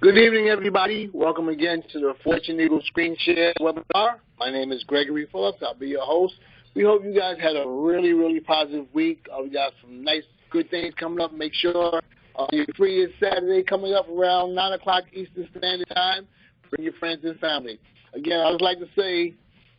Good evening, everybody. Welcome again to the Fortune Eagle Screen Share webinar. My name is Gregory Phillips. I'll be your host. We hope you guys had a really positive week. We got some nice, good things coming up. Make sure you're free this Saturday coming up around 9 o'clock Eastern Standard Time. Bring your friends and family. Again, I would like to say,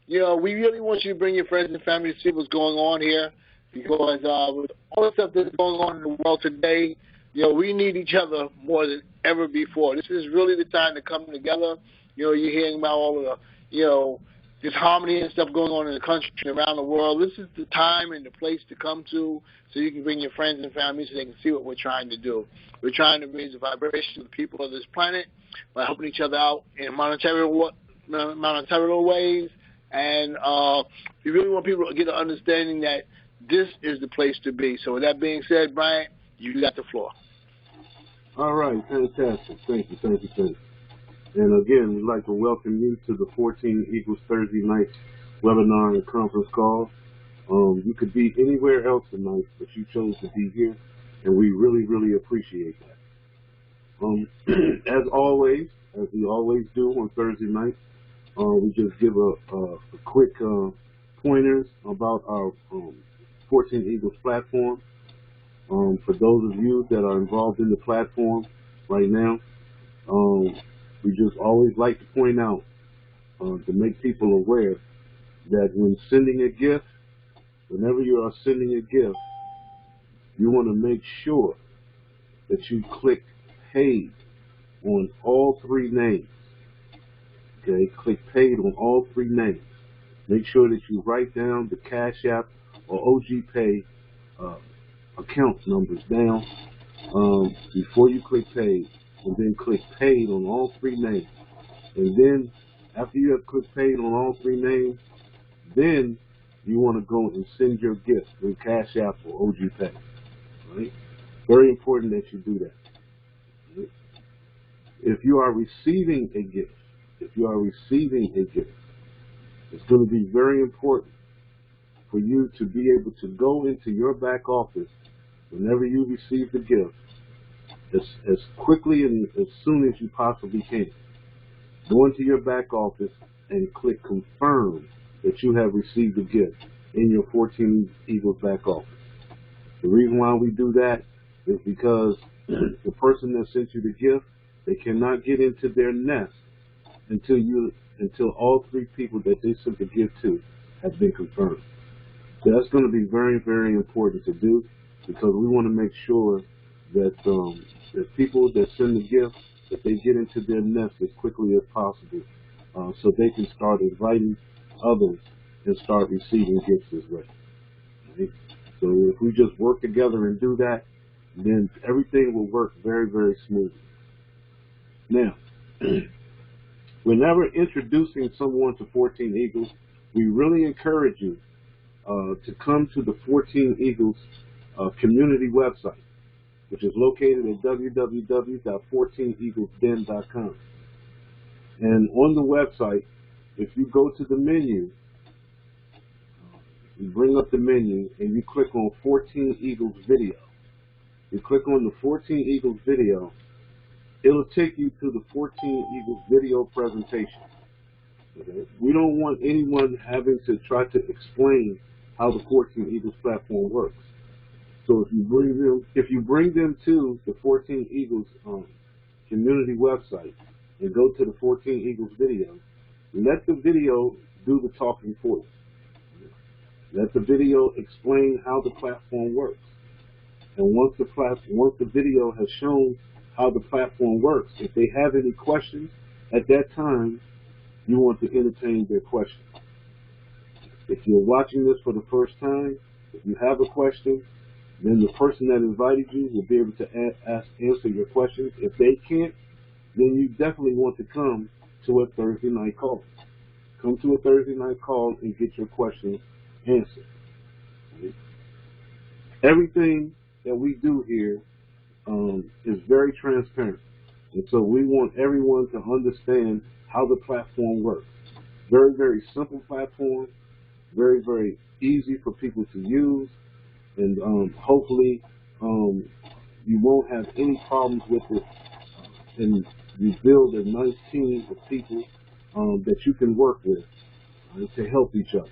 we really want you to bring your friends and family to see what's going on here because with all the stuff that's going on in the world today, we need each other more than ever before. This is really the time to come together. You're hearing about all of the, disharmony and stuff going on in the country and around the world. This is the time and the place to come to so you can bring your friends and family so they can see what we're trying to do. We're trying to raise the vibration of the people of this planet by helping each other out in monetary ways. And we really want people to get an understanding that this is the place to be. So with that being said, Bryant, you got the floor. All right, fantastic. Thank you. And again, we'd like to welcome you to the 14 Eagles Thursday night webinar and conference call. You could be anywhere else tonight, but you chose to be here, and we really appreciate that. As always, as we always do on Thursday night, we just give a quick pointers about our 14 Eagles platform. For those of you that are involved in the platform right now, we just always like to point out to make people aware that when sending a gift, whenever you are sending a gift, you want to make sure that you click paid on all three names. Okay, click paid on all three names. Make sure that you write down the Cash App or OG Pay account numbers down before you click paid, and then click paid on all three names. And then after you have clicked paid on all three names, then you want to go and send your gift through Cash App or OG Pay. Right? Very important that you do that. Right? If you are receiving a gift, it's going to be very important for you to be able to go into your back office whenever you receive the gift as quickly and as soon as you possibly can. Go into your back office and click confirm that you have received the gift in your 14 Eagles back office. The reason why we do that is because the person that sent you the gift, they cannot get into their nest until all three people that they sent the gift to have been confirmed. So that's going to be very important to do, because we want to make sure that that people that send the gift, that they get into their nest as quickly as possible, so they can start inviting others and start receiving gifts as well. Right? So if we just work together and do that, then everything will work very smoothly. Now, whenever introducing someone to 14 Eagles, we really encourage you to come to the 14 Eagles community website, which is located at www.14eaglesden.com. And on the website, if you go to the menu, you bring up the menu and you click on 14 Eagles video. You click on the 14 Eagles video, it'll take you to the 14 Eagles video presentation. Okay? We don't want anyone having to try to explain how the 14 Eagles platform works. So if you bring them to the 14 Eagles community website and go to the 14 Eagles video, let the video do the talking for you. Let the video explain how the platform works. And once the video has shown how the platform works, if they have any questions, at that time, you want to entertain their questions. If you're watching this for the first time, if you have a question, then the person that invited you will be able to answer your questions. If they can't, then you definitely want to come to a Thursday night call. Come to a Thursday night call and get your questions answered. Right? Everything that we do here is very transparent. And so we want everyone to understand how the platform works. Very simple platform, very easy for people to use, and hopefully you won't have any problems with it in You build a nice team of people that you can work with to help each other.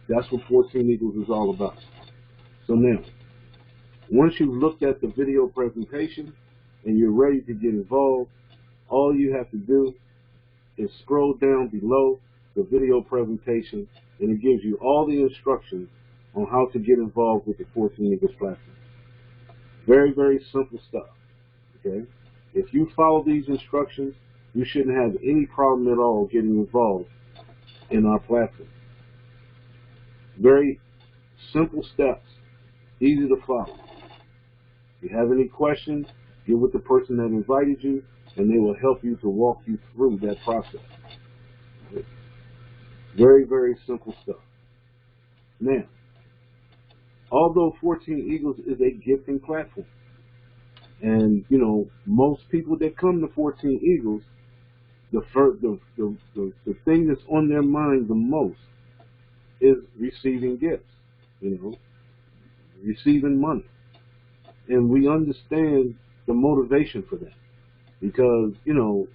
That's what 14 Eagles is all about. So now, once you've looked at the video presentation and you're ready to get involved, all you have to do is scroll down below the video presentation, and it gives you all the instructions on how to get involved with the 14 Eagles platform. Very, very simple stuff. Okay? If you follow these instructions, you shouldn't have any problem at all getting involved in our platform. Very simple steps, easy to follow. If you have any questions, get with the person that invited you, and they will help you to walk you through that process. Very, very simple stuff. Now, although 14 Eagles is a gifting platform, and you know, most people that come to 14 Eagles, the thing that's on their mind the most is receiving gifts, you know, receiving money. And we understand the motivation for that, because, you know,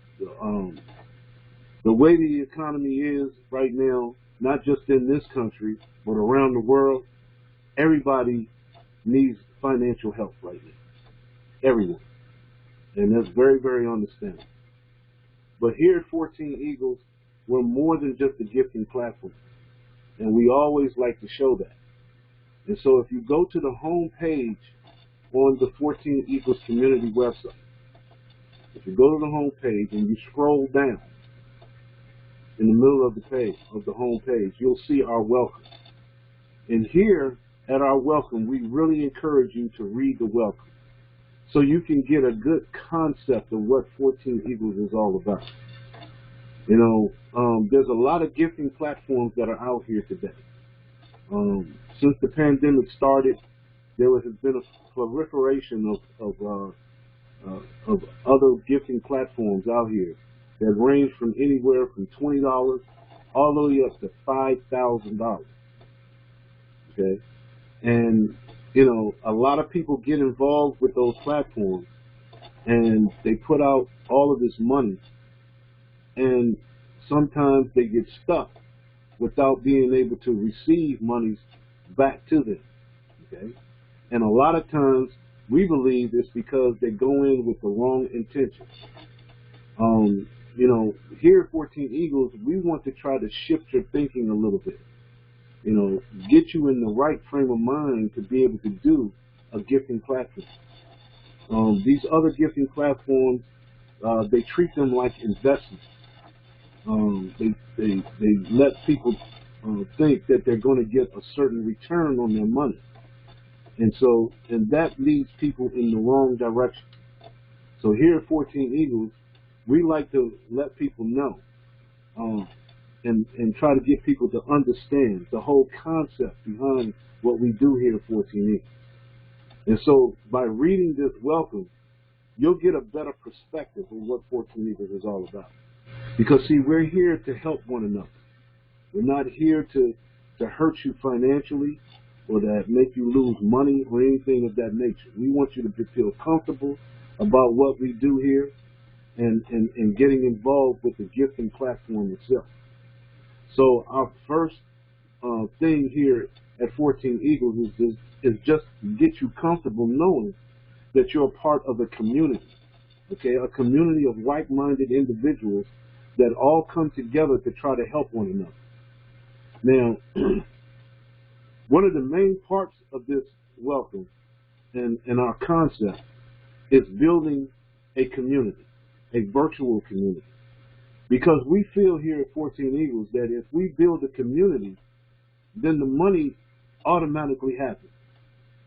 the way the economy is right now, not just in this country, but around the world, everybody needs financial help right now. Everyone. And that's very, very understandable. But here at 14 Eagles, we're more than just a gifting platform. And we always like to show that. And so if you go to the home page on the 14 Eagles community website, if you go to the home page and you scroll down in the middle of the page, of the home page, you'll see our welcome. And here at our welcome, we really encourage you to read the welcome, so you can get a good concept of what 14 Eagles is all about. You know, there's a lot of gifting platforms that are out here today. Since the pandemic started, there has been a proliferation of other gifting platforms out here that range from anywhere from $20 all the way up to $5,000. Okay, and you know, a lot of people get involved with those platforms, and they put out all of this money, and sometimes they get stuck without being able to receive monies back to them. Okay, and a lot of times we believe it's because they go in with the wrong intentions. You know, here at 14 Eagles, we want to try to shift your thinking a little bit. You know, get you in the right frame of mind to be able to do a gifting platform. These other gifting platforms, they treat them like investments. They let people think that they're going to get a certain return on their money. And that leads people in the wrong direction. So here at 14 Eagles, we like to let people know and try to get people to understand the whole concept behind what we do here at 14 Eagles. And so by reading this welcome, you'll get a better perspective of what 14 Eagles is all about. Because, see, we're here to help one another. We're not here to hurt you financially or to make you lose money or anything of that nature. We want you to feel comfortable about what we do here and getting involved with the gifting platform itself. So our first thing here at 14 Eagles is just to get you comfortable knowing that you're a part of a community, okay, a community of like-minded individuals that all come together to try to help one another. Now, one of the main parts of this welcome and our concept is building a community, a virtual community. Because we feel here at 14 Eagles that if we build a community, then the money automatically happens.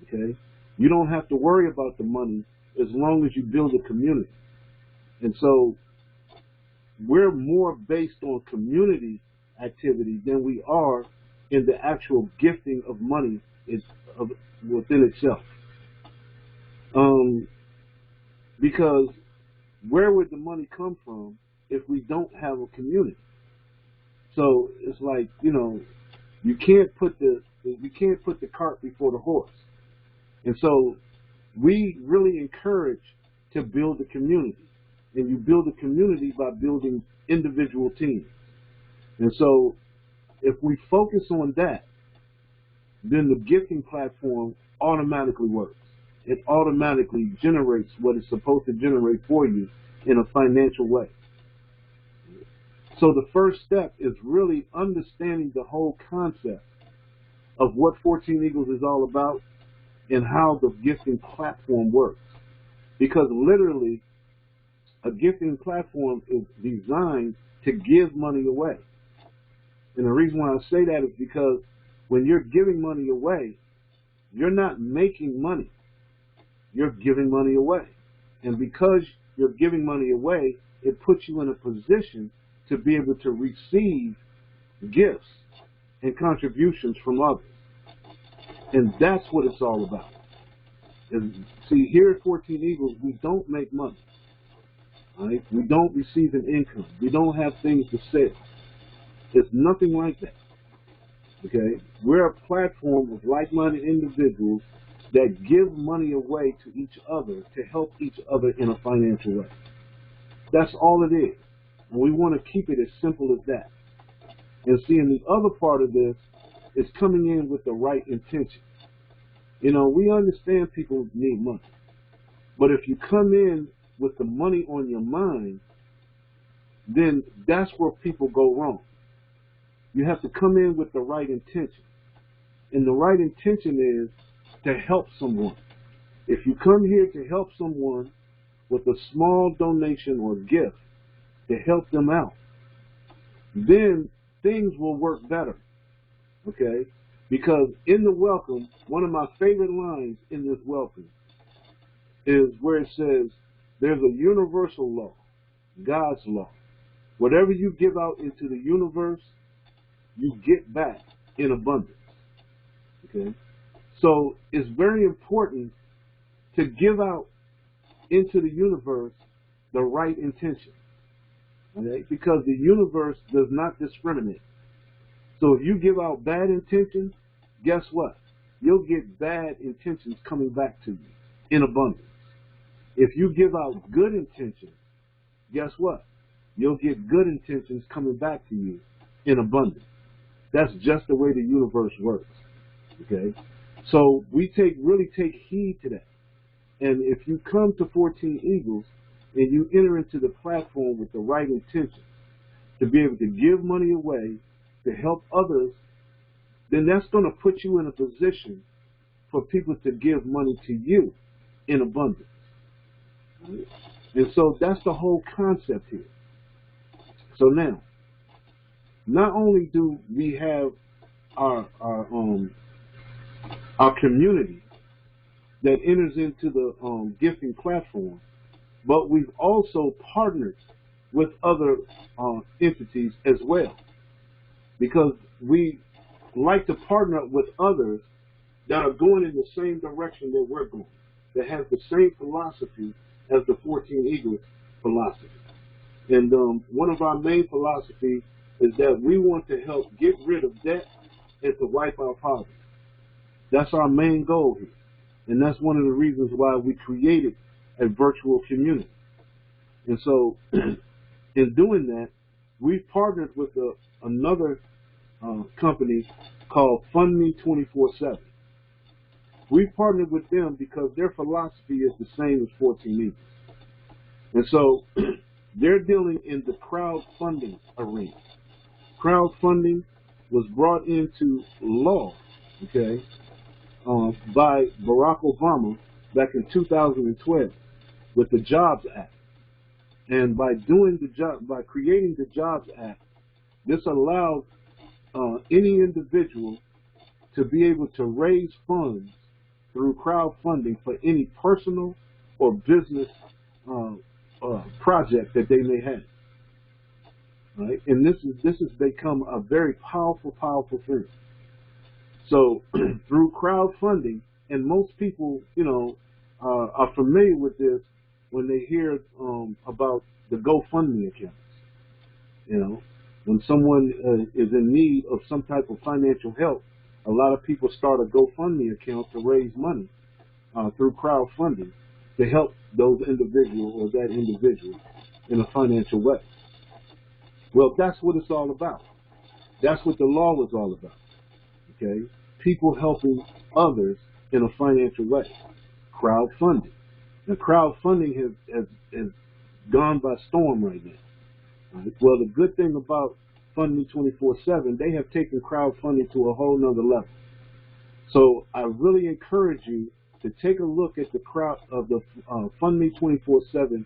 Okay? You don't have to worry about the money as long as you build a community. And so we're more based on community activity than we are in the actual gifting of money within itself. Because where would the money come from if we don't have a community? So it's like, you know, you can't put the cart before the horse. And so we really encourage to build a community. and you build a community by building individual teams. And so if we focus on that, then the gifting platform automatically works. It automatically generates what it's supposed to generate for you in a financial way. So the first step is really understanding the whole concept of what 14 Eagles is all about and how the gifting platform works. Because literally, a gifting platform is designed to give money away. And the reason why I say that is because when you're giving money away, you're not making money. You're giving money away. And because you're giving money away, it puts you in a position to be able to receive gifts and contributions from others. And that's what it's all about. And see, here at 14 Eagles, we don't make money. Right? We don't receive an income. We don't have things to sell. It's nothing like that. Okay? We're a platform of like-minded individuals that give money away to each other to help each other in a financial way. That's all it is. And we want to keep it as simple as that. And seeing the other part of this is coming in with the right intention. You know, we understand people need money. But if you come in with the money on your mind, then that's where people go wrong. You have to come in with the right intention. And the right intention is to help someone. If you come here to help someone with a small donation or gift to help them out, then things will work better. Okay? Because in the welcome, one of my favorite lines in this welcome is where it says, there's a universal law, God's law. Whatever you give out into the universe, you get back in abundance. Okay? So it's very important to give out into the universe the right intention. Okay? Because the universe does not discriminate. So if you give out bad intentions, guess what? You'll get bad intentions coming back to you in abundance. If you give out good intentions, guess what? You'll get good intentions coming back to you in abundance. That's just the way the universe works. Okay? So we really take heed to that. And if you come to 14 Eagles and you enter into the platform with the right intentions to be able to give money away, to help others, then that's going to put you in a position for people to give money to you in abundance. And so that's the whole concept here. So now, not only do we have our community that enters into the gifting platform, but we've also partnered with other entities as well, because we like to partner up with others that are going in the same direction that we're going, that have the same philosophy as the 14 Eagles philosophy. And one of our main philosophies is that we want to help get rid of debt and to wipe out poverty. That's our main goal here. And that's one of the reasons why we created a virtual community. And so in doing that, we've partnered with another company called Fund Me 24/7. We partnered with them because their philosophy is the same as 14 Eagles. And so they're dealing in the crowdfunding arena. Crowdfunding was brought into law, okay, by Barack Obama back in 2012 with the Jobs Act. And by creating the Jobs Act, this allowed any individual to be able to raise funds through crowdfunding for any personal or business project that they may have. Right? And this has become a very powerful thing. So through crowdfunding, and most people, are familiar with this when they hear about the GoFundMe accounts. When someone is in need of some type of financial help, a lot of people start a GoFundMe account to raise money through crowdfunding. to help those individual or that individual in a financial way. Well, that's what it's all about. That's what the law was all about. Okay? People helping others in a financial way. Crowdfunding. Now, crowdfunding has gone by storm right now. Right? Well, the good thing about Funding 24/7, they have taken crowdfunding to a whole nother level. So I really encourage you to take a look at the Funding 24/7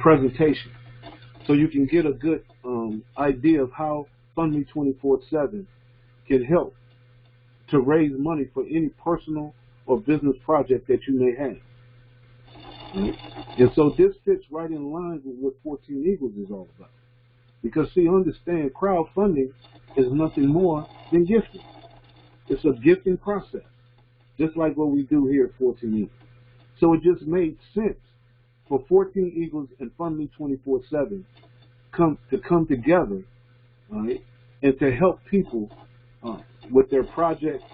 presentation, so you can get a good idea of how Funding 24/7 can help to raise money for any personal or business project that you may have. Right? And so this fits right in line with what 14 Eagles is all about. Because, see, understand, crowdfunding is nothing more than gifting. It's a gifting process, just like what we do here at 14 Eagles. So it just made sense for 14 Eagles and Funding 24/7 to come together, right, and to help people with their projects,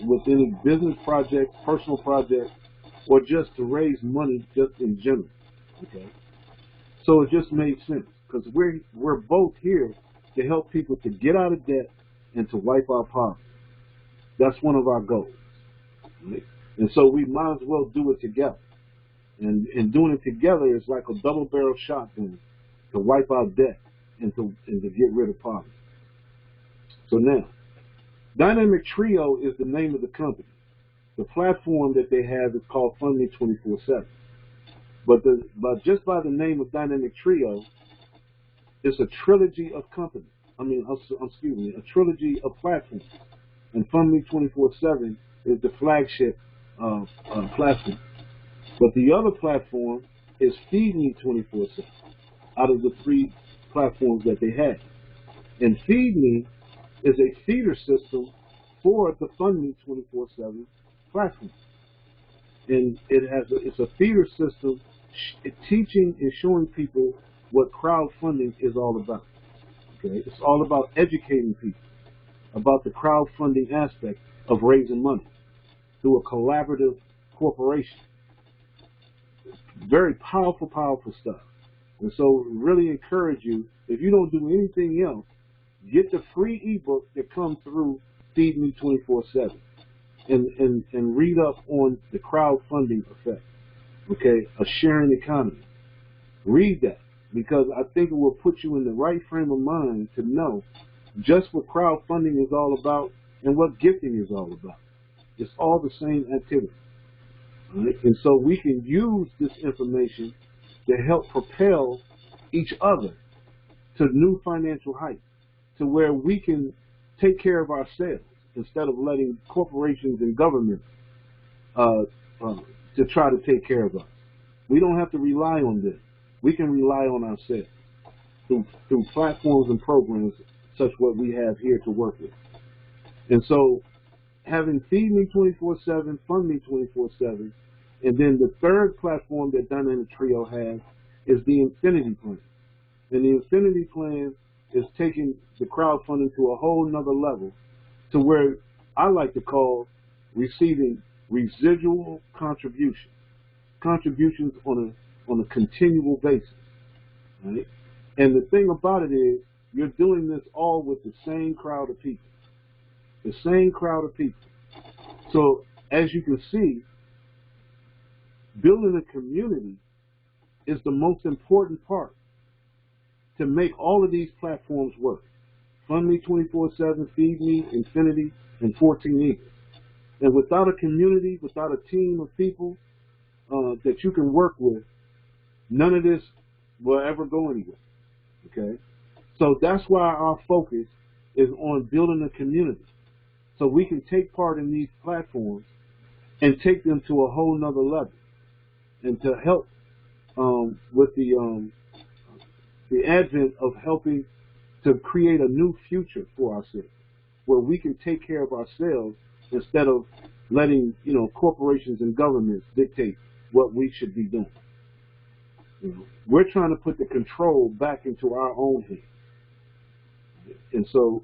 with any business projects, personal projects, or just to raise money just in general. Okay, so it just made sense because we're both here to help people to get out of debt and to wipe out poverty. That's one of our goals, right? And so we might as well do it together. And doing it together is like a double-barrel shotgun to wipe out debt and to get rid of poverty. So now, Dynamic Trio is the name of the company. The platform that they have is called Funding 24/7. But just by the name of Dynamic Trio, it's a trilogy of companies. A trilogy of platforms. And Funding 24/7 is the flagship platform. But the other platform is Feed Me 24/7 out of the 3 platforms that they have. And Feed Me is a feeder system for the Funding 24/7 platform. And it's a feeder system teaching and showing people what crowdfunding is all about. Okay, it's all about educating people about the crowdfunding aspect of raising money through a collaborative corporation. Very powerful, powerful stuff. And so really encourage you, if you don't do anything else, get the free ebook that comes through Feed Me 24/7 and read up on the crowdfunding effect. Okay, a sharing economy. Read that, because I think it will put you in the right frame of mind to know just what crowdfunding is all about and what gifting is all about. It's all the same activity. Right? And so we can use this information to help propel each other to new financial heights, to where we can take care of ourselves instead of letting corporations and governments to try to take care of us. We don't have to rely on them. We can rely on ourselves through platforms and programs such what we have here to work with. And so having Feed Me 24/7, Fund Me 24/7, and then the third platform that Dynamic Trio has is the Infinity Plan. And the Infinity Plan is taking the crowdfunding to a whole nother level, to where I like to call receiving residual contributions on a continual basis. Right? And the thing about it is, you're doing this all with the same crowd of people. The same crowd of people. So, as you can see, building a community is the most important part to make all of these platforms work. Fund Me 24/7, Feed Me, Infinity, and 14 Eagles. And without a community, without a team of people that you can work with, none of this will ever go anywhere. Okay? So that's why our focus is on building a community, so we can take part in these platforms and take them to a whole nother level, and to help with the advent of helping to create a new future for ourselves, where we can take care of ourselves instead of letting corporations and governments dictate what we should be doing. We're trying to put the control back into our own hands. And so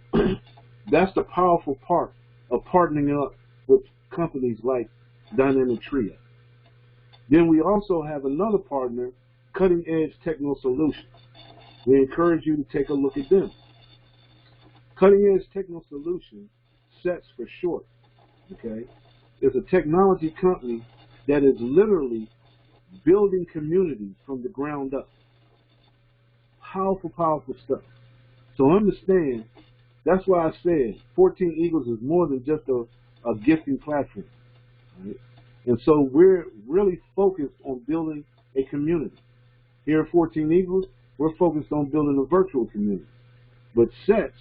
that's the powerful part of partnering up with companies like Dynamic Trio. Then we also have another partner, Cutting Edge Techno Solutions. We encourage you to take a look at them. Cutting Edge Techno Solutions, SETS for short, okay, is a technology company that is literally building communities from the ground up. Powerful, powerful stuff. So understand, that's why I said 14 Eagles is more than just a gifting platform. Right? And so we're really focused on building a community. Here at 14 Eagles, we're focused on building a virtual community. But SETS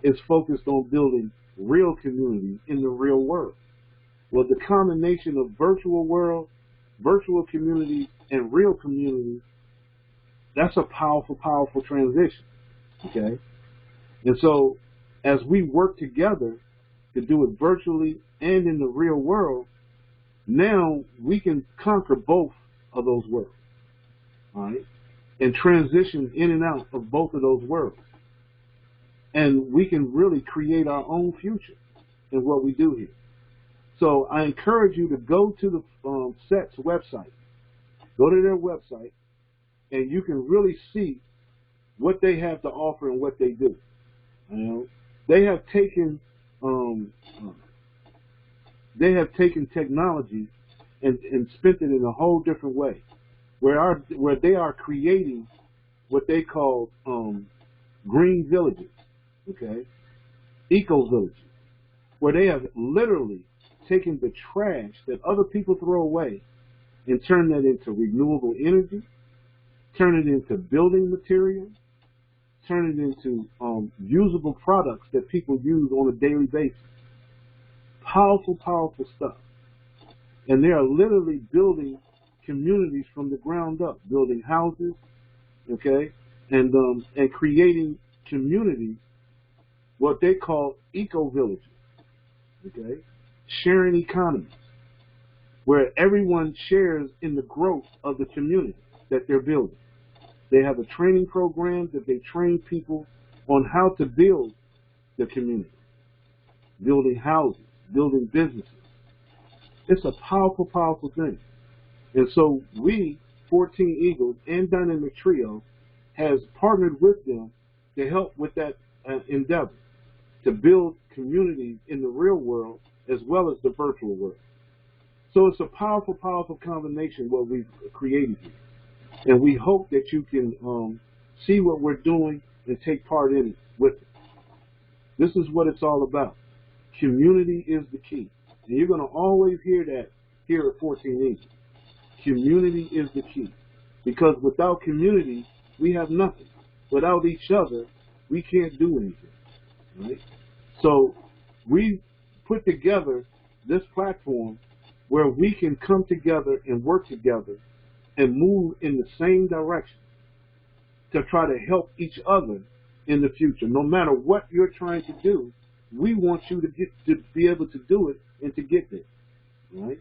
is focused on building real communities in the real world. Well, the combination of virtual world, virtual communities, and real communities, that's a powerful, powerful transition, okay? And so as we work together to do it virtually and in the real world, now we can conquer both of those worlds, all right? And transition in and out of both of those worlds. And we can really create our own future in what we do here. So I encourage you to go to the SETS website. Go to their website, and you can really see what they have to offer and what they do. You know, they have taken technology and spent it in a whole different way, where they are creating what they call green villages, okay, eco villages, where they have literally taken the trash that other people throw away and turn that into renewable energy, turn it into building materials, turn it into usable products that people use on a daily basis. Powerful, powerful stuff. And they are literally building communities from the ground up, building houses, okay, and creating communities, what they call eco villages, okay, sharing economies, where everyone shares in the growth of the community that they're building. They have a training program that they train people on how to build the community, building houses, building businesses. It's a powerful, powerful thing. And so we, 14 Eagles and Dynamic Trio, has partnered with them to help with that endeavor, to build communities in the real world as well as the virtual world. So it's a powerful, powerful combination what we've created here. And we hope that you can see what we're doing and take part in it with it. This is what it's all about. Community is the key. And you're going to always hear that here at 14 Eagles. Community is the key. Because without community, we have nothing. Without each other, we can't do anything. Right? So we put together this platform where we can come together and work together and move in the same direction to try to help each other in the future. No matter what you're trying to do, we want you to be able to do it and to get there. Right?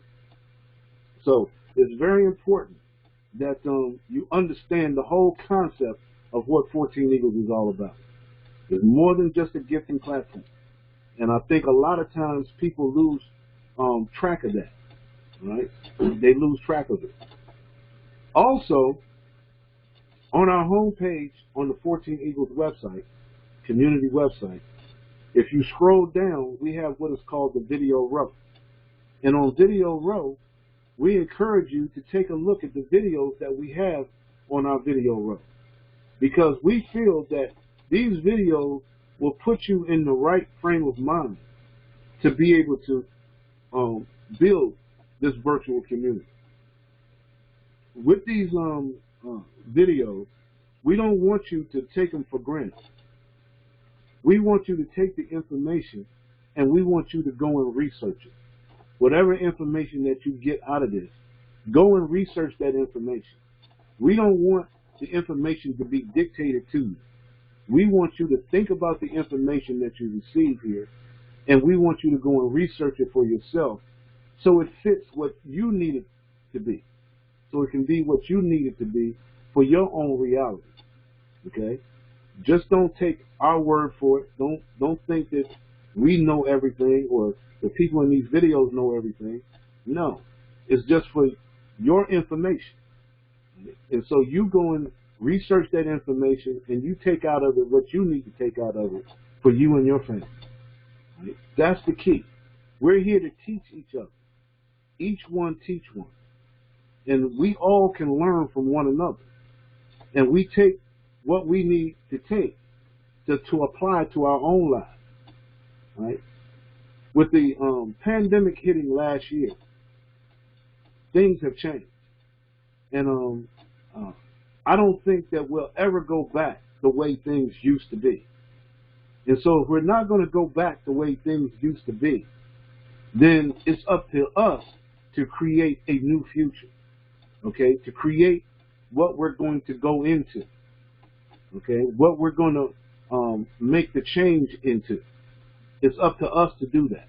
So it's very important that you understand the whole concept of what 14 Eagles is all about. It's more than just a gifting platform. And I think a lot of times people lose track of that. Right? They lose track of it. Also, on our homepage on the 14 Eagles website, community website, if you scroll down, we have what is called the video row. And on video row, we encourage you to take a look at the videos that we have on our video row. Because we feel that these videos will put you in the right frame of mind to be able to build this virtual community. With these videos, we don't want you to take them for granted. We want you to take the information and we want you to go and research it. Whatever information that you get out of this, go and research that information. We don't want the information to be dictated to you. We want you to think about the information that you receive here, and we want you to go and research it for yourself so it fits what you need it to be. So it can be what you need it to be for your own reality. Okay? Just don't take our word for it. Don't think that we know everything or the people in these videos know everything. No. It's just for your information. And so you go and research that information, and you take out of it what you need to take out of it for you and your family. Right? That's the key. We're here to teach each other. Each one teach one. And we all can learn from one another. And we take what we need to take to apply to our own lives. Right? With the pandemic hitting last year, things have changed. And I don't think that we'll ever go back the way things used to be. And so if we're not going to go back the way things used to be, then it's up to us to create a new future, okay? To create what we're going to go into, okay? What we're going to make the change into. It's up to us to do that.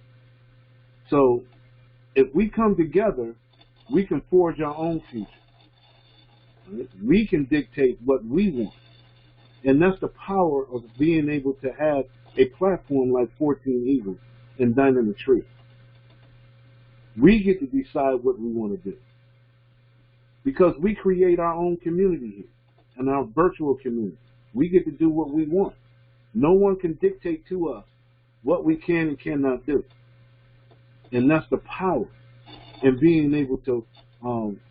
So if we come together, we can forge our own future. Right? We can dictate what we want. And that's the power of being able to have a platform like 14 Eagles and Dining the Tree. We get to decide what we want to do. Because we create our own community here, and our virtual community. We get to do what we want. No one can dictate to us what we can and cannot do. And that's the power in being able to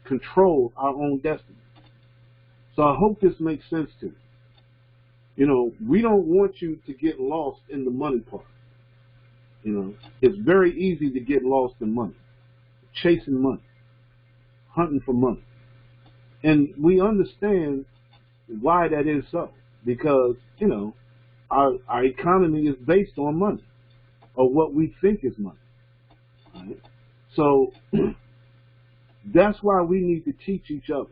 control our own destiny. So I hope this makes sense to you. You know, we don't want you to get lost in the money part. You know, it's very easy to get lost in money, chasing money, hunting for money. And we understand why that is so, because, you know, our economy is based on money, or what we think is money. Right? So that's why we need to teach each other.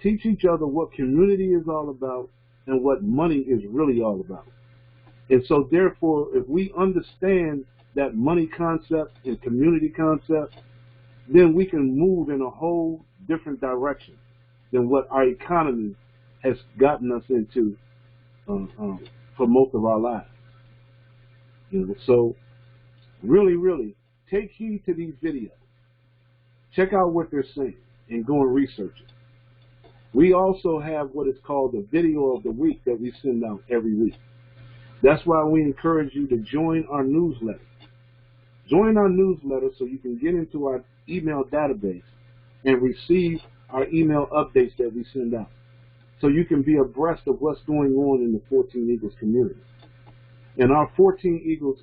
Teach each other what community is all about and what money is really all about. And so therefore, if we understand that money concept and community concept, then we can move in a whole different direction than what our economy has gotten us into for most of our lives. You know, so really, really, take heed to these videos. Check out what they're saying and go and research it. We also have what is called the video of the week that we send out every week. That's why we encourage you to join our newsletter. Join our newsletter so you can get into our email database and receive our email updates that we send out. So you can be abreast of what's going on in the 14 Eagles community. And our 14 Eagles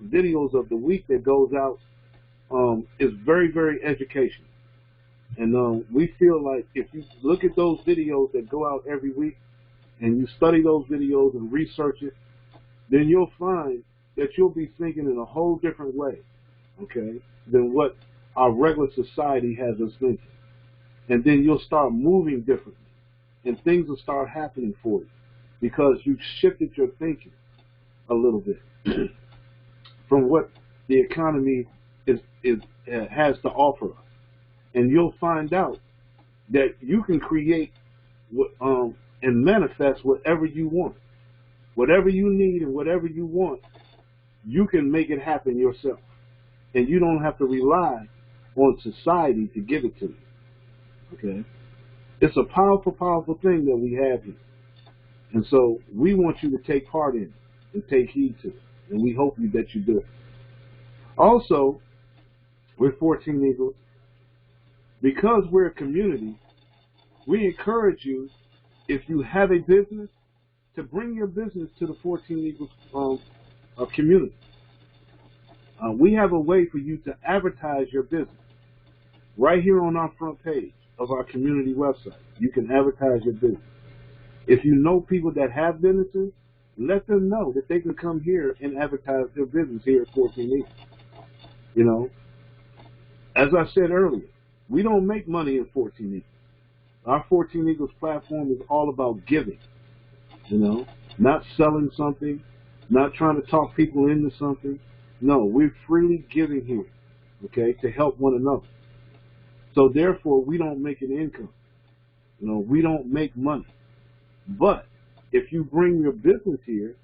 videos of the week that goes out is very, very educational. And we feel like if you look at those videos that go out every week and you study those videos and research it, then you'll find that you'll be thinking in a whole different way, okay, than what our regular society has us thinking. And then you'll start moving differently, and things will start happening for you because you've shifted your thinking a little bit from what the economy has to offer us. And you'll find out that you can create and manifest whatever you want. Whatever you need and whatever you want, you can make it happen yourself. And you don't have to rely on society to give it to you. Okay? It's a powerful, powerful thing that we have here. And so we want you to take part in it and take heed to it. And we hope that you do it. Also, we're 14 Eagles. Because we're a community, we encourage you, if you have a business, to bring your business to the 14 Eagles community. We have a way for you to advertise your business right here on our front page of our community website. You can advertise your business. If you know people that have businesses, let them know that they can come here and advertise their business here at 14 Eagles. You know, as I said earlier, we don't make money in 14 Eagles. Our 14 Eagles platform is all about giving, you know, not selling something, not trying to talk people into something. No, we're freely giving here, okay, to help one another. So therefore, we don't make an income. You know, we don't make money. But if you bring your business here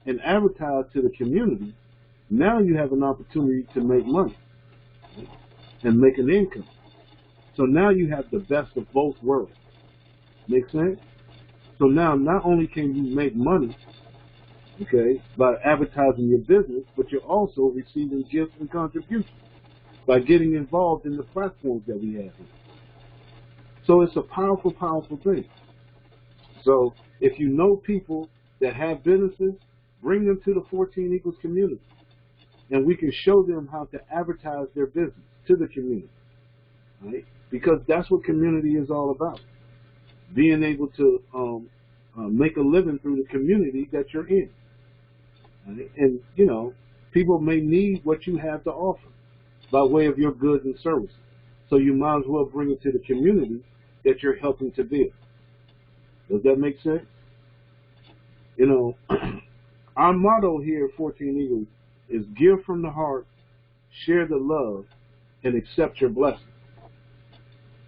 and advertise to the community, now you have an opportunity to make money and make an income. So now you have the best of both worlds. Make sense? So now not only can you make money, okay, by advertising your business, but you're also receiving gifts and contributions by getting involved in the platforms that we have here. So it's a powerful, powerful thing. So if you know people that have businesses, bring them to the 14 Eagles community, and we can show them how to advertise their business to the community, right? Because that's what community is all about, being able to make a living through the community that you're in. Right? And, you know, people may need what you have to offer by way of your goods and services. So you might as well bring it to the community that you're helping to build. Does that make sense? You know, our motto here at 14 Eagles is give from the heart, share the love, and accept your blessing.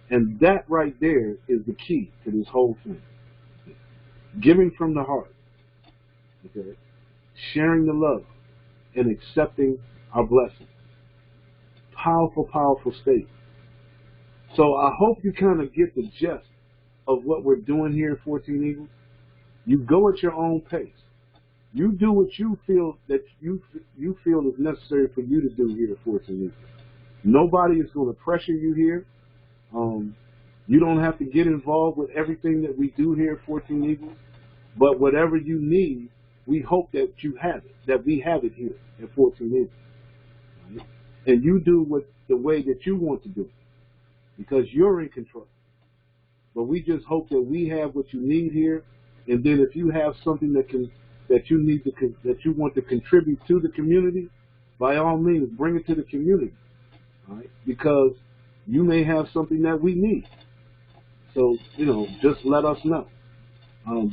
And that right there is the key to this whole thing. Giving from the heart, okay? Sharing the love, and accepting our blessing. Powerful, powerful statement. So I hope you kind of get the gist of what we're doing here at 14 Eagles. You go at your own pace. You do what you feel that you feel is necessary for you to do here at 14 Eagles. Nobody is going to pressure you here. You don't have to get involved with everything that we do here at 14 Eagles. But whatever you need, we hope that you have it, that we have it here at 14 Eagles. Right? And you do what the way that you want to do it, because you're in control. But we just hope that we have what you need here, and then if you have something that you want to contribute to the community, by all means, bring it to the community, right? Because you may have something that we need. So, you know, just let us know.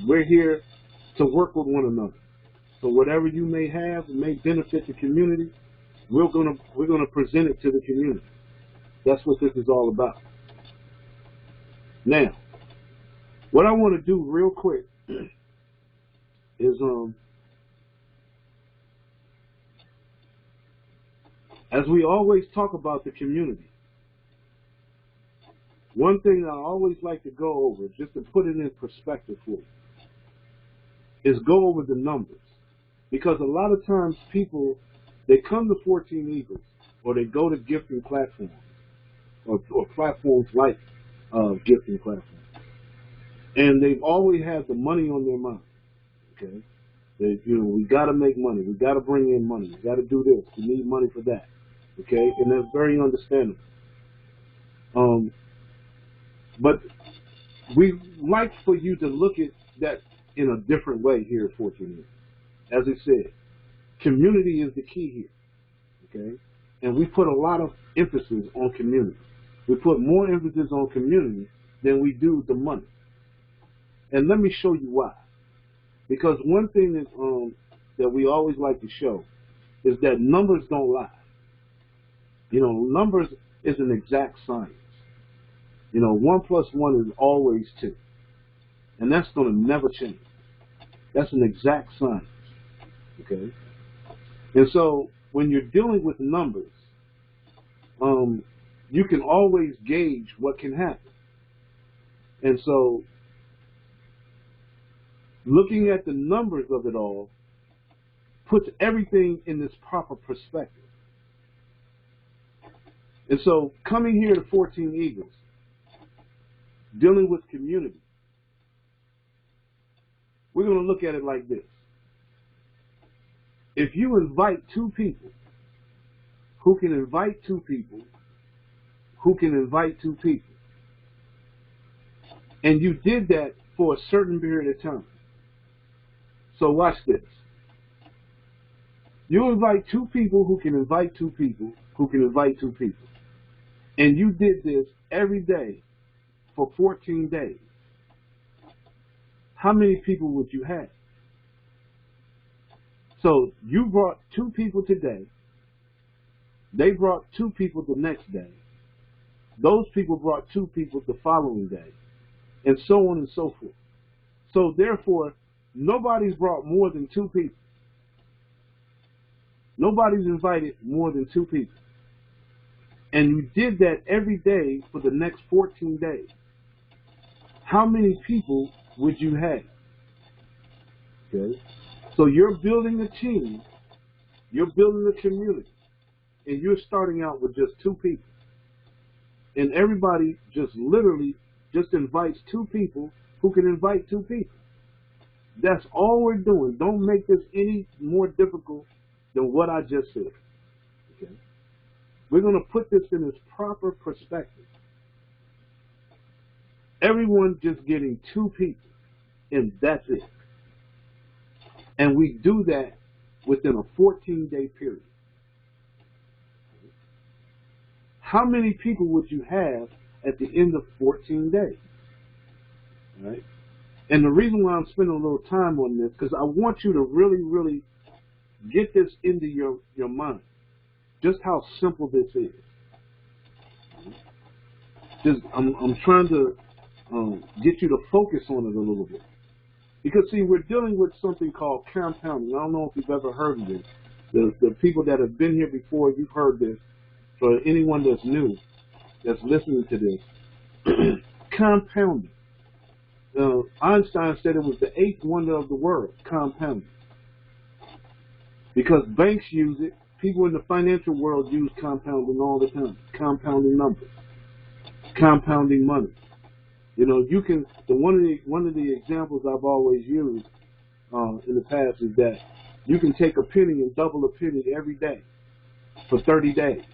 We're here to work with one another. So whatever you may have and may benefit the community, we're gonna present it to the community. That's what this is all about. Now, what I want to do real quick is as we always talk about the community, one thing I always like to go over, just to put it in perspective for you, is go over the numbers. Because a lot of times people, they come to 14 Eagles, or they go to gifting platforms, or platforms like gifting platforms, and they've always had the money on their mind. Okay, we got to make money, we got to bring in money, we got to do this, we need money for that. Okay, and that's very understandable. But we like for you to look at that in a different way here at 14 Eagles. As I said, community is the key here. Okay, and we put a lot of emphasis on community. We put more emphasis on community than we do the money. And let me show you why. Because one thing that we always like to show is that numbers don't lie. You know, numbers is an exact science. You know, 1 + 1 is always 2. And that's going to never change. That's an exact science. Okay? And so when you're dealing with numbers, you can always gauge what can happen. And so looking at the numbers of it all puts everything in this proper perspective. And so coming here to 14 Eagles, dealing with community, we're going to look at it like this. If you invite 2 people who can invite 2 people who can invite 2 people, and you did that for a certain period of time. So watch this. You invite 2 people who can invite 2 people who can invite 2 people. And you did this every day for 14 days. How many people would you have? So you brought 2 people today. They brought 2 people the next day. Those people brought 2 people the following day. And so on and so forth. So therefore, nobody's brought more than 2 people. Nobody's invited more than 2 people. and you did that every day for the next 14 days, how many people would you have? Okay? So you're building a team, you're building a community, and you're starting out with just 2 people. And everybody just literally just invites 2 people who can invite 2 people. That's all we're doing. Don't make this any more difficult than what I just said. Okay? We're going to put this in its proper perspective. Everyone just getting 2 people, and that's it. And we do that within a 14-day period. How many people would you have at the end of 14 days? All right? And the reason why I'm spending a little time on this, because I want you to really, really get this into your mind. Just how simple this is. Just I'm trying to get you to focus on it a little bit. Because, see, we're dealing with something called compounding. I don't know if you've ever heard of this. The people that have been here before, you've heard this. For anyone that's new, that's listening to this, compounding. Einstein said it was the 8th wonder of the world, compounding. Because banks use it, people in the financial world use compounding all the time. Compounding numbers, compounding money. You know, you can. One of the examples I've always used in the past is that you can take a penny and double a penny every day for 30 days.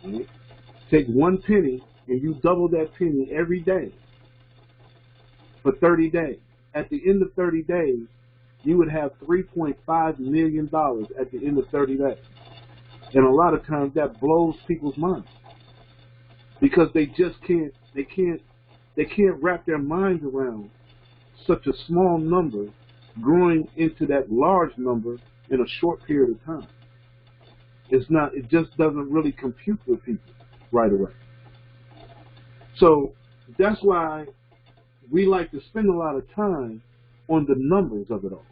Right? Take 1 penny and you double that penny every day for 30 days. At the end of 30 days, you would have $3.5 million at the end of 30 days. And a lot of times that blows people's minds because they just can't wrap their minds around such a small number growing into that large number in a short period of time. It just doesn't really compute with people right away. So that's why we like to spend a lot of time on the numbers of it all.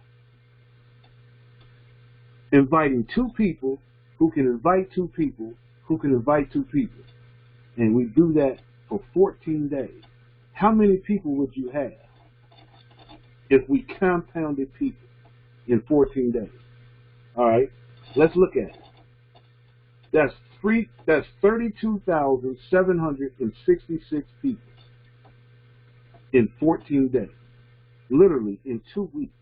Inviting 2 people who can invite 2 people who can invite 2 people. And we do that for 14 days. How many people would you have if we compounded people in 14 days? All right, let's look at it. That's 32,766 people in 14 days, literally in 2 weeks.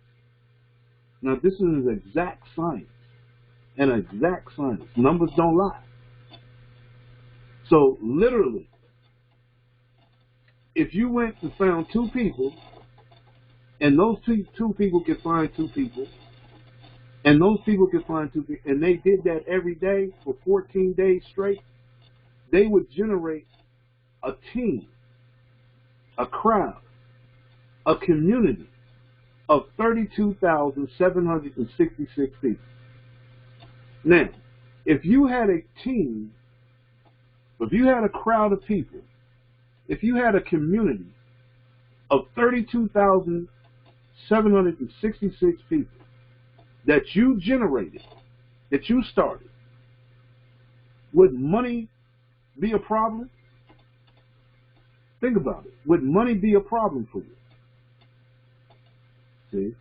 Now, this is an exact science, Numbers don't lie. So, literally, if you went and found 2 people, and those 2 people could find 2 people, and those people could find 2 people, and they did that every day for 14 days straight, they would generate a team, a crowd, a community of 32,766 people. Now, if you had a team, if you had a crowd of people, if you had a community of 32,766 people that you generated, that you started, would money be a problem? Think about it. Would money be a problem for you?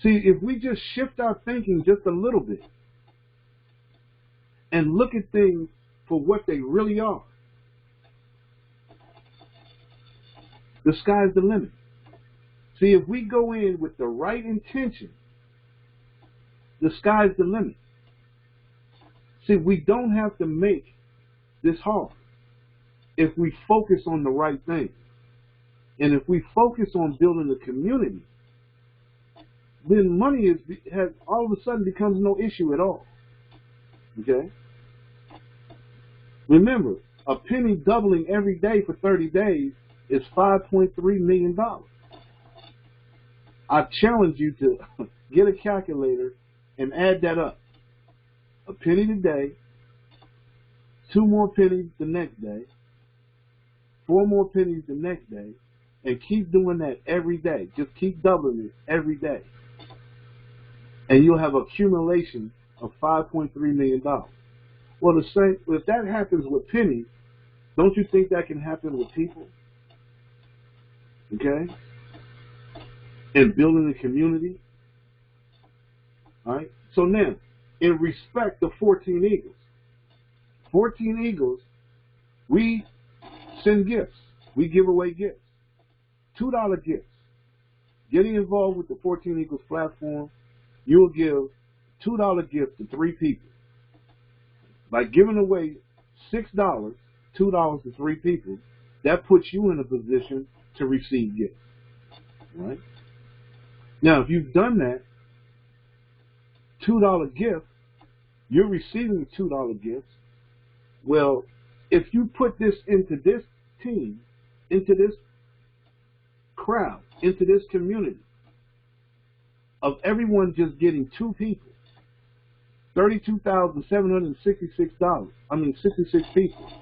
See, if we just shift our thinking just a little bit and look at things for what they really are, the sky's the limit. See, if we go in with the right intention, the sky's the limit. See, we don't have to make this hard if we focus on the right thing. And if we focus on building a community, then money has all of a sudden becomes no issue at all. Okay? Remember, a penny doubling every day for 30 days is $5.3 million. I challenge you to get a calculator and add that up. A penny today, 2 more pennies the next day, 4 more pennies the next day, and keep doing that every day. Just keep doubling it every day. And you'll have accumulation of $5.3 million. Well, the same, if that happens with pennies, don't you think that can happen with people? Okay? And building a community? All right? So now, in respect to 14 Eagles, we send gifts. We give away gifts. $2 gifts. Getting involved with the 14 Eagles platform, you'll give $2 gift to 3 people. By giving away $6, $2 to 3 people, that puts you in a position to receive gifts. Right? Now, if you've done that, $2 gift, you're receiving $2 gifts. Well, if you put this into this team, into this crowd, into this community of everyone just getting 2 people, $32,766. 66 people.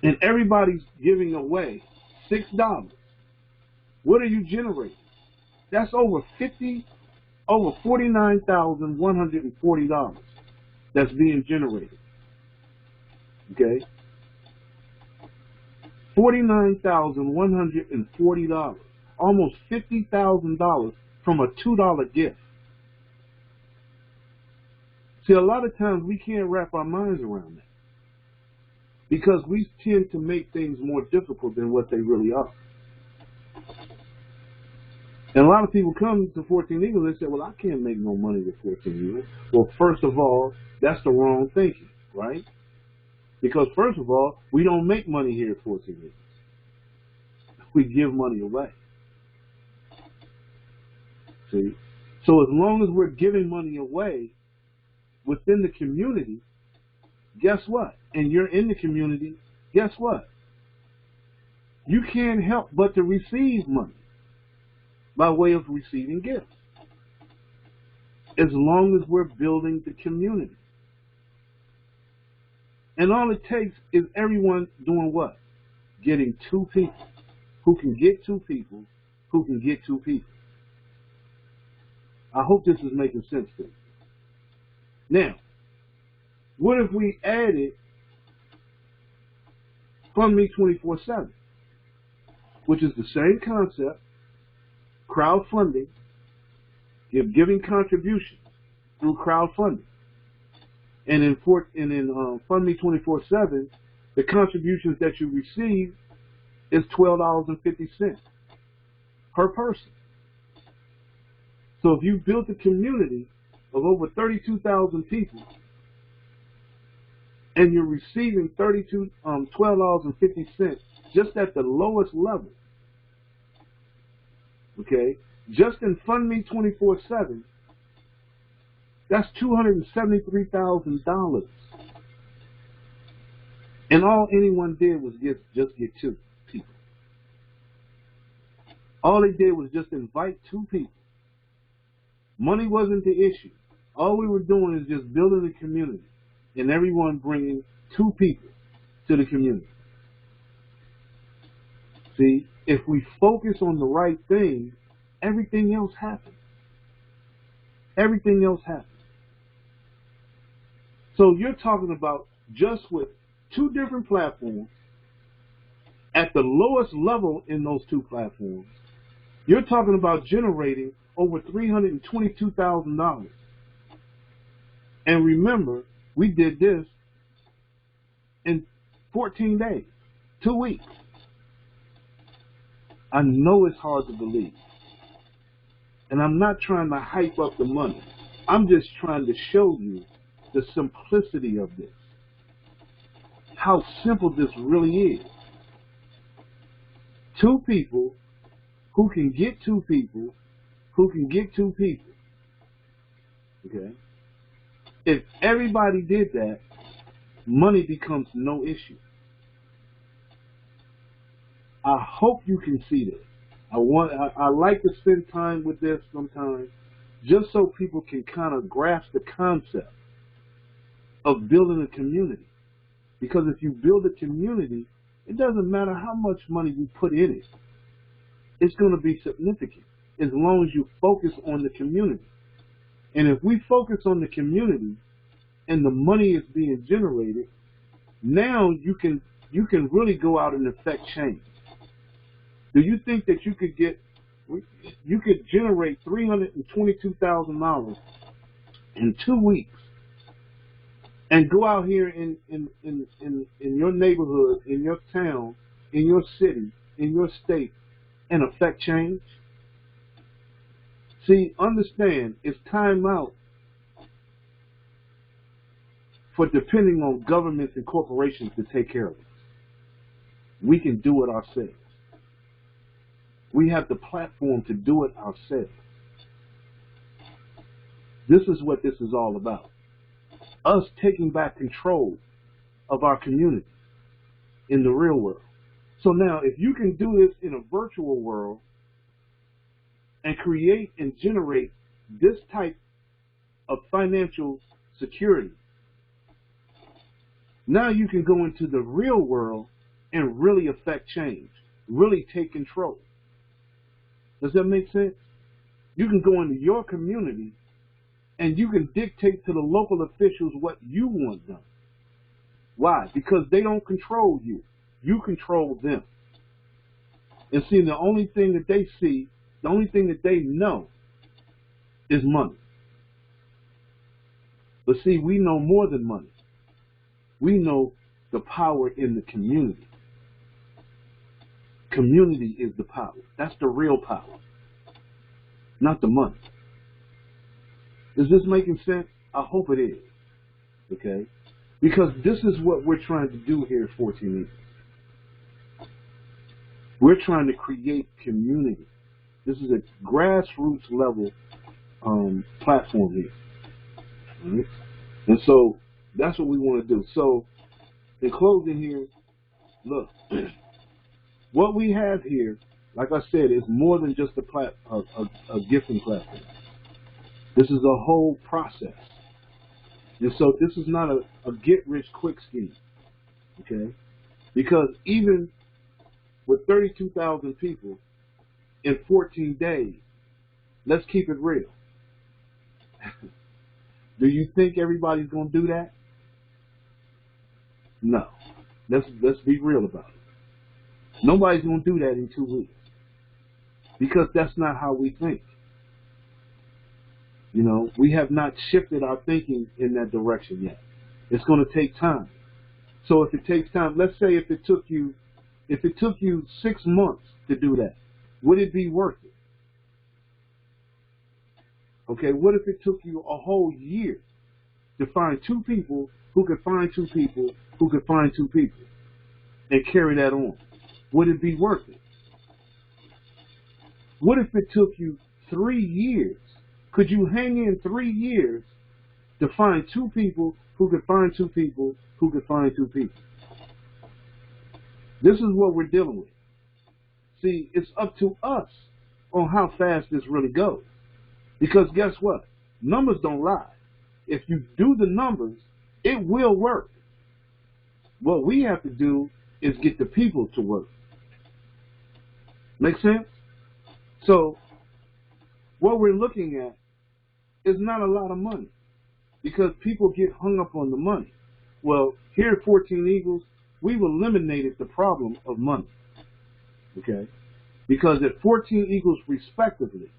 And everybody's giving away $6. What are you generating? That's over $49,140 that's being generated. Okay? $49,140. Almost $50,000 from a $2 gift. See, a lot of times we can't wrap our minds around that because we tend to make things more difficult than what they really are. And a lot of people come to 14 Eagles and say, well, I can't make no money with 14 Eagles. Well, first of all, that's the wrong thinking, right? Because first of all, we don't make money here at 14 Eagles. We give money away. See? So as long as we're giving money away within the community, guess what? And you're in the community, guess what? You can't help but to receive money by way of receiving gifts. As long as we're building the community. And all it takes is everyone doing what? Getting 2 people. Who can get 2 people, who can get 2 people. I hope this is making sense to you. Now, what if we added Fund Me 24/7, which is the same concept, crowdfunding, giving contributions through crowdfunding. And in Fund Me 24/7, the contributions that you receive is $12.50 per person. So if you built a community of over 32,000 people and you're receiving $12.50 just at the lowest level, okay, just in Fund Me 24/7, that's $273,000. And all anyone did was just get 2 people. All they did was just invite 2 people. Money wasn't the issue. All we were doing is just building a community and everyone bringing 2 people to the community. See, if we focus on the right thing, everything else happens. Everything else happens. So you're talking about just with 2 different platforms, at the lowest level in those 2 platforms, you're talking about generating over $322,000. And remember, we did this in 14 days, 2 weeks. I know it's hard to believe. And I'm not trying to hype up the money. I'm just trying to show you the simplicity of this. How simple this really is. 2 people who can get 2 people who can get 2 people. Okay? If everybody did that, money becomes no issue. I hope you can see this. I like to spend time with this sometimes just so people can kind of grasp the concept of building a community. Because if you build a community, it doesn't matter how much money you put in it. It's going to be significant as long as you focus on the community. And if we focus on the community, and the money is being generated, now you can really go out and affect change. Do you think that you could generate $322,000 in 2 weeks and go out here in your neighborhood, in your town, in your city, in your state, and affect change? See, understand, it's time out for depending on governments and corporations to take care of it. We can do it ourselves. We have the platform to do it ourselves. This is what this is all about. Us taking back control of our community in the real world. So now, if you can do this in a virtual world and create and generate this type of financial security, now you can go into the real world and really affect change, really take control. Does that make sense? You can go into your community and you can dictate to the local officials what you want done. Why? Because they don't control you. You control them. And see, the only thing that they see, the only thing that they know is money. But see, we know more than money. We know the power in the community. Community is the power. That's the real power, not the money. Is this making sense? I hope it is. Okay? Because this is what we're trying to do here at 14 Eagles. We're trying to create community. This is a grassroots level platform here. Right? And so that's what we want to do. So in closing here, look, what we have here, like I said, is more than just a gifting platform. This is a whole process. And so this is not a get-rich-quick scheme, okay? Because even with 32,000 people in 14 days, let's keep it real. Do you think everybody's going to do that? No. Let's be real about it. Nobody's going to do that in 2 weeks. Because that's not how we think. You know, we have not shifted our thinking in that direction yet. It's going to take time. So if it takes time, let's say if it took you 6 months to do that, would it be worth it? Okay, what if it took you a whole year to find 2 people who could find 2 people who could find 2 people and carry that on? Would it be worth it? What if it took you 3 years? Could you hang in 3 years to find 2 people who could find 2 people who could find 2 people? This is what we're dealing with. See, it's up to us on how fast this really goes. Because guess what? Numbers don't lie. If you do the numbers, it will work. What we have to do is get the people to work. Make sense? So, what we're looking at is not a lot of money. Because people get hung up on the money. Well, here at 14 Eagles, we've eliminated the problem of money. Okay? Because at 14 Eagles respectively,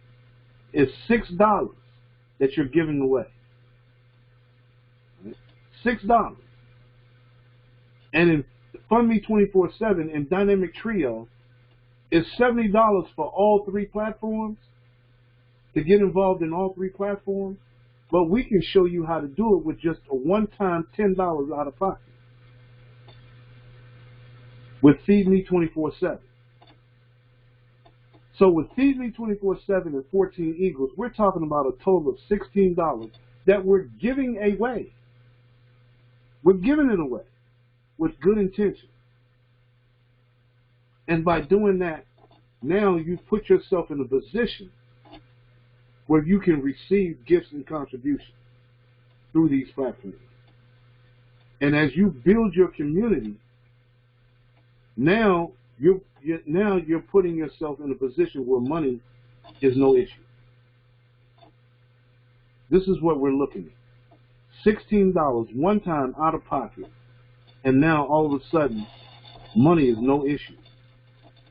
it's $6 that you're giving away. Right? $6. And in Fund Me 24/7 and Dynamic Trio, it's $70 for all 3 platforms, to get involved in all 3 platforms. But we can show you how to do it with just a one-time $10 out of pocket. With Feed Me 24/7. So with Feed Me 24/7 and 14 Eagles, we're talking about a total of $16 that we're giving away. We're giving it away with good intention. And by doing that, now you put yourself in a position where you can receive gifts and contributions through these platforms. And as you build your community, now you're putting yourself in a position where money is no issue. This is what we're looking at. $16 one time out of pocket, and now all of a sudden, money is no issue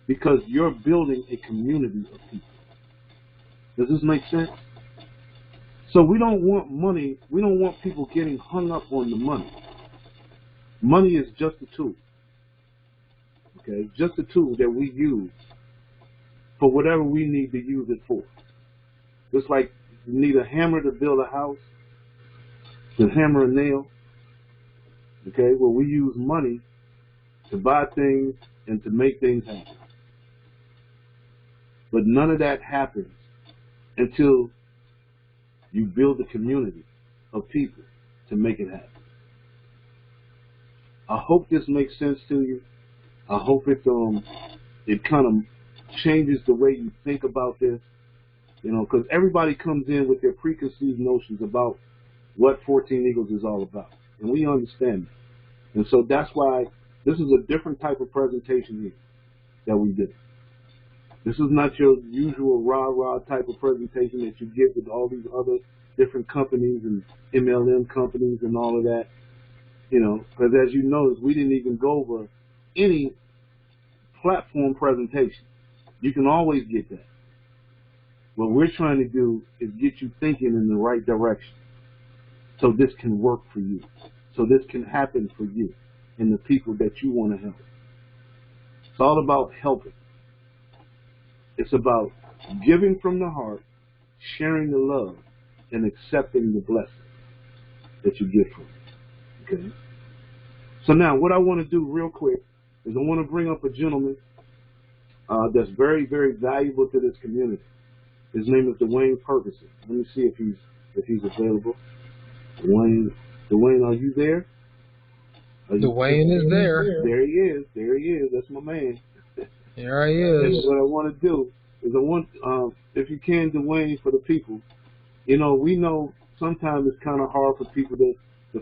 because you're building a community of people. Does this make sense? So we don't want money, we don't want people getting hung up on the money. Money is just a tool. Okay, just a tool that we use for whatever we need to use it for. Just like you need a hammer to build a house, to hammer a nail. Okay, well, we use money to buy things and to make things happen. But none of that happens until you build a community of people to make it happen. I hope this makes sense to you. I hope it kind of changes the way you think about this, you know, because everybody comes in with their preconceived notions about what 14 Eagles is all about, and we understand that. And so that's why this is a different type of presentation here that we do. This is not your usual rah-rah type of presentation that you get with all these other different companies and MLM companies and all of that, you know, because as you notice, we didn't even go over any platform presentation. You can always get that. What we're trying to do is get you thinking in the right direction so this can work for you, so this can happen for you and the people that you want to help. It's all about helping. It's about giving from the heart, sharing the love, and accepting the blessing that you get from it. Okay? So now what I want to do real quick is I want to bring up a gentleman that's very, very valuable to this community. His name is Dwayne Ferguson. Let me see if he's available. Dwayne, are you there? Dwayne is there. There he is. There he is. That's my man. There he is. And what I want to do is if you can, Dwayne, for the people, you know, we know sometimes it's kind of hard for people to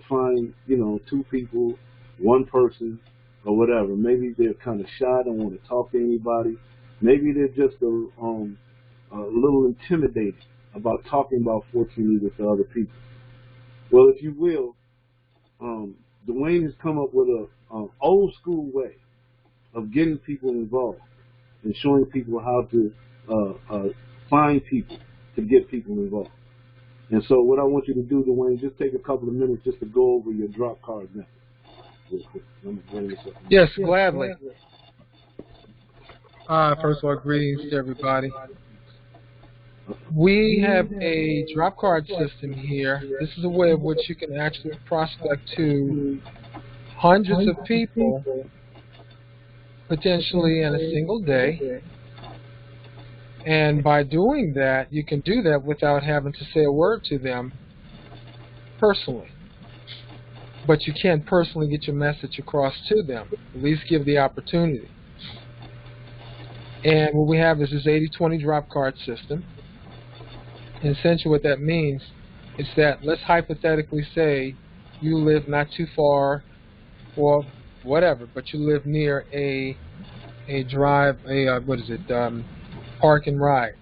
find, you know, two people, one person, or whatever. Maybe they're kind of shy, don't want to talk to anybody. Maybe they're just a little intimidated about talking about 14 Eagles to other people. Well, if you will, Dwayne has come up with an old school way of getting people involved and showing people how to find people to get people involved. And so what I want you to do, Dwayne, just take a couple of minutes just to go over your drop card method. Real quick. Let me bring this up. Yes, gladly. First of all, greetings to everybody. We have a drop card system here. This is a way of which you can actually prospect to hundreds of people potentially in a single day. And by doing that, you can do that without having to say a word to them personally. But you can't personally get your message across to them. At least give the opportunity. And what we have is this 80-20 drop card system. And essentially what that means is that, let's hypothetically say you live not too far, or whatever, but you live near a park and ride.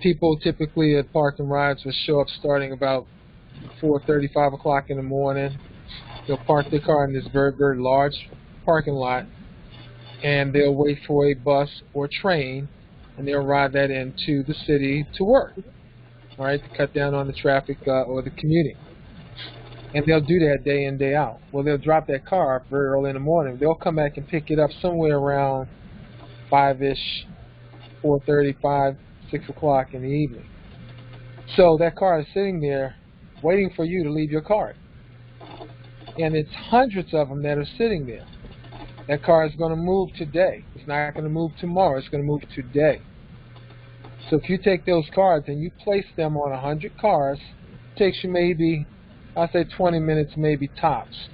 People typically at park and rides will show up starting about 4:30, 5 o'clock in the morning. They'll park their car in this very, very large parking lot, and they'll wait for a bus or train, and they'll ride that into the city to work, all right, to cut down on the traffic or the commuting. And they'll do that day in, day out. Well, they'll drop that car very early in the morning. They'll come back and pick it up somewhere around 5-ish, 4:30, 5, 6 o'clock in the evening. So that car is sitting there waiting for you to leave your card. And it's hundreds of them that are sitting there. That car is going to move today. It's not going to move tomorrow. It's going to move today. So if you take those cards and you place them on 100 cars, it takes you maybe, I'll say 20 minutes, maybe tops,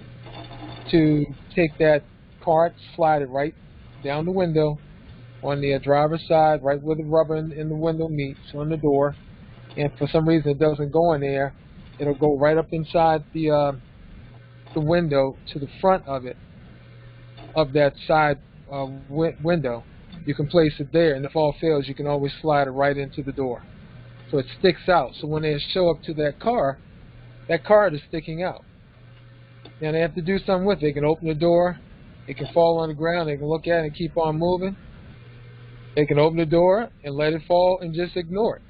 to take that card, slide it right down the window on the driver's side, right where the rubber in the window meets on the door. And for some reason it doesn't go in there. It'll go right up inside the window to the front of it, of that side window. You can place it there, and if all fails, you can always slide it right into the door. So it sticks out. So when they show up to that car, that card is sticking out. Now they have to do something with it. They can open the door, it can fall on the ground, they can look at it and keep on moving. They can open the door and let it fall and just ignore it.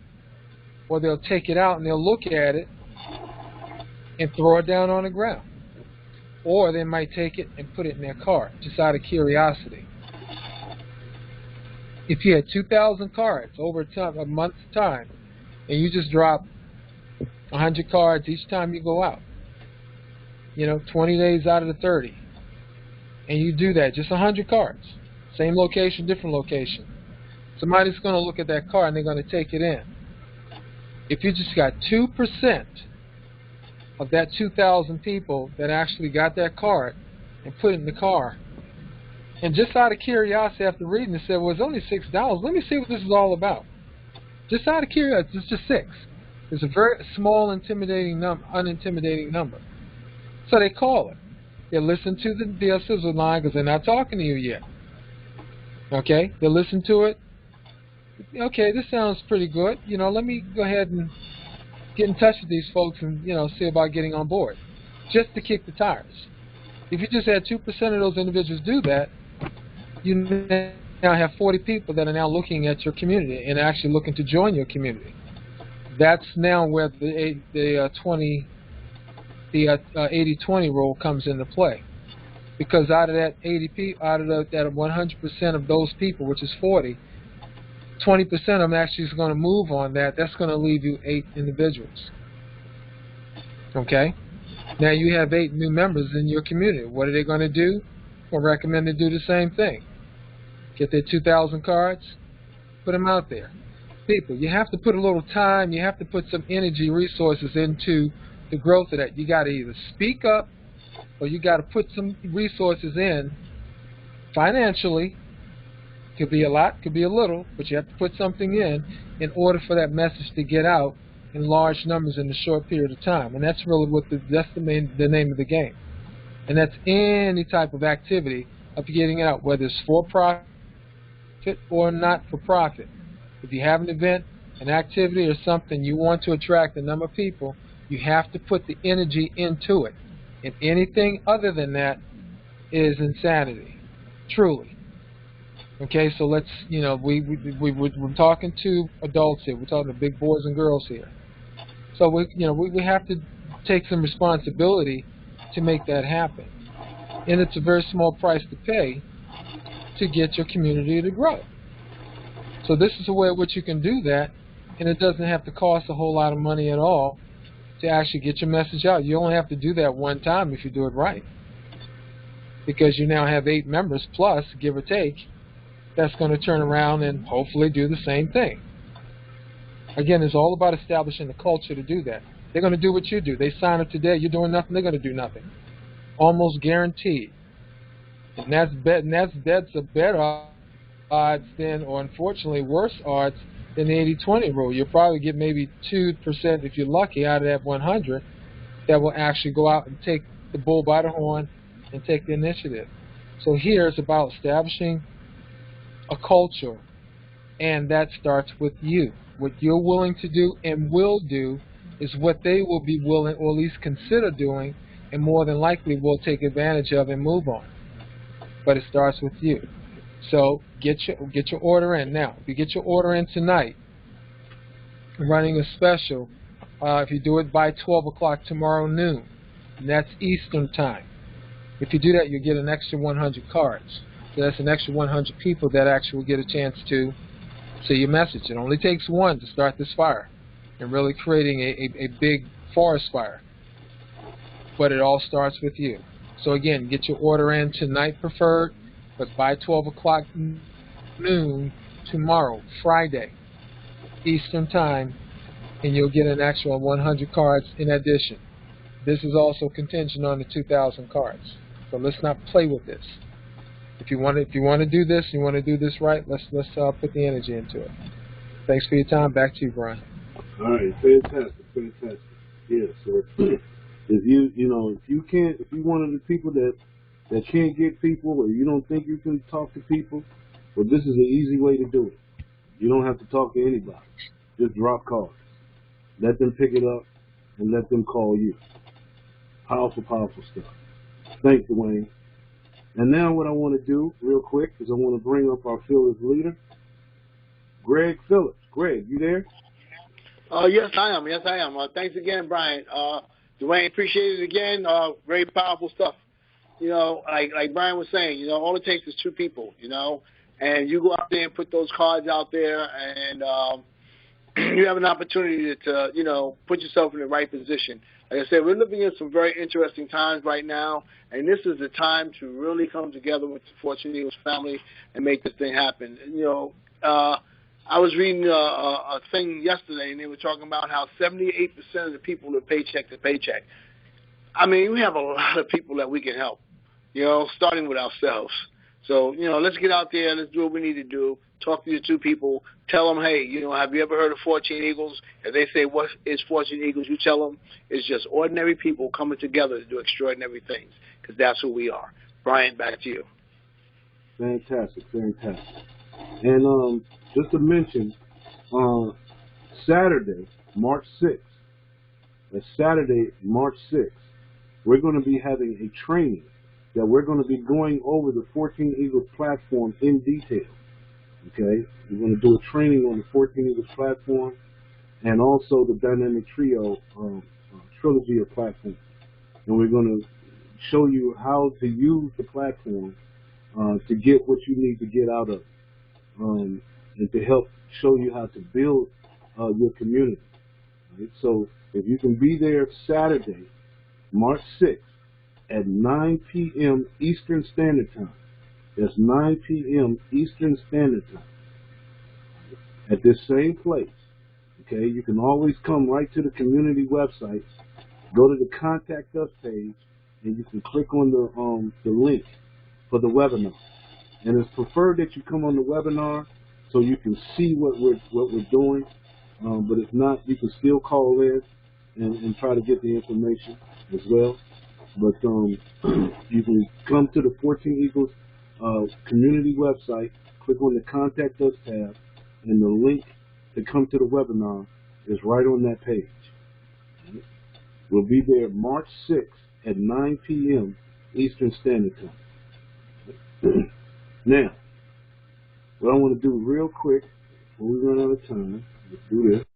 Or they'll take it out and they'll look at it and throw it down on the ground. Or they might take it and put it in their car, just out of curiosity. If you had 2,000 cards over a month's time, and you just drop 100 cards each time you go out, 20 days out of the 30, and you do that, just 100 cards, same location, different location, somebody's going to look at that card and they're going to take it in. If you just got 2% of that 2,000 people that actually got that card and put it in the car, and just out of curiosity after reading it said, well, it's only $6, let me see what this is all about. Just out of curiosity, it's just 6. It's a very small, unintimidating number. So they call it. They listen to the sizzle line because they're not talking to you yet. Okay? They listen to it. Okay, this sounds pretty good. Let me go ahead and get in touch with these folks and, see about getting on board. Just to kick the tires. If you just had 2% of those individuals do that, you now have 40 people that are now looking at your community and actually looking to join your community. That's now where the 80-20 rule comes into play. Because out of that 100% of those people, which is 40, 20% of them actually is going to move on that. That's going to leave you 8 individuals. Okay? Now you have 8 new members in your community. What are they going to do? Well, recommend they do the same thing. Get their 2,000 cards, put them out there. People, you have to put a little time, you have to put some energy, resources into the growth of that. You got to either speak up or you got to put some resources in financially. Could be a lot, could be a little, but you have to put something in order for that message to get out in large numbers in a short period of time. And that's really what the name of the game. And that's any type of activity of getting it out, whether it's for profit or not for profit. If you have an event, an activity, or something you want to attract a number of people, you have to put the energy into it. And anything other than that is insanity, truly. Okay, so let's, we're talking to adults here. We're talking to big boys and girls here. So we have to take some responsibility to make that happen. And it's a very small price to pay to get your community to grow. So this is a way in which you can do that, and it doesn't have to cost a whole lot of money at all to actually get your message out. You only have to do that one time if you do it right. Because you now have 8 members plus, give or take, that's going to turn around and hopefully do the same thing. Again, it's all about establishing the culture to do that. They're going to do what you do. They sign up today, you're doing nothing, they're going to do nothing. Almost guaranteed. And that's a better odds than, or unfortunately worse odds than the 80-20 rule. You'll probably get maybe 2% if you're lucky out of that 100 that will actually go out and take the bull by the horn and take the initiative. So here it's about establishing a culture, and that starts with you. What you're willing to do and will do is what they will be willing, or at least consider doing, and more than likely will take advantage of and move on. But it starts with you. So get your order in. Now, if you get your order in tonight, I'm running a special. If you do it by 12 o'clock tomorrow noon, and that's Eastern time. If you do that, you get an extra 100 cards. So that's an extra 100 people that actually will get a chance to see your message. It only takes one to start this fire and really creating a big forest fire. But it all starts with you. So again, get your order in tonight preferred, but by 12 o'clock noon tomorrow, Friday, Eastern time, and you'll get an extra 100 cards in addition. This is also contingent on the 2,000 cards. So let's not play with this. If you want to do this, you want to do this right, let's put the energy into it. Thanks for your time. Back to you, Brian. All right, fantastic. Yeah, so if you're one of the people that can't get people, or you don't think you can talk to people, well, this is an easy way to do it. You don't have to talk to anybody. Just drop cards. Let them pick it up and let them call you. Powerful, powerful stuff. Thanks, Dwayne. And now what I want to do real quick is I want to bring up our fearless leader, Greg Phillips. Greg, you there? Yes, I am. Yes, I am. Thanks again, Brian. Dwayne, appreciate it again. Very powerful stuff. You know, like Brian was saying, you know, all it takes is two people, you know, and you go out there and put those cards out there, and you have an opportunity to, you know, put yourself in the right position. Like I said, we're living in some very interesting times right now, and this is the time to really come together with the Fortune Eagles family and make this thing happen. And, you know, I was reading a thing yesterday, and they were talking about how 78% of the people live paycheck to paycheck. I mean, we have a lot of people that we can help, you know, starting with ourselves. So, you know, let's get out there. Let's do what we need to do. Talk to your two people. Tell them, hey, you know, have you ever heard of Fortune Eagles? If they say, what is Fortune Eagles? You tell them it's just ordinary people coming together to do extraordinary things, because that's who we are. Brian, back to you. Fantastic, fantastic. And just to mention, Saturday, March 6th, we're going to be having a training that we're going to be going over the 14 Eagles platform in detail. Okay, we're going to do a training on the 14 Eagles platform and also the Dynamic Trio trilogy of platforms. And we're going to show you how to use the platform to get what you need to get out of it, and to help show you how to build your community. Right? So if you can be there Saturday, March 6th at 9 p.m. Eastern Standard Time. That's 9 p.m. Eastern Standard Time at this same place. Okay, you can always come right to the community website, go to the Contact Us page, and you can click on the link for the webinar. And it's preferred that you come on the webinar so you can see what we're doing. But if not, you can still call in and try to get the information as well. But you can come to the 14 Eagles community website, click on the Contact Us tab, and the link to come to the webinar is right on that page. We'll be there March 6th at 9 p.m. Eastern Standard Time. Now, what I want to do real quick, before we run out of time, let's do this.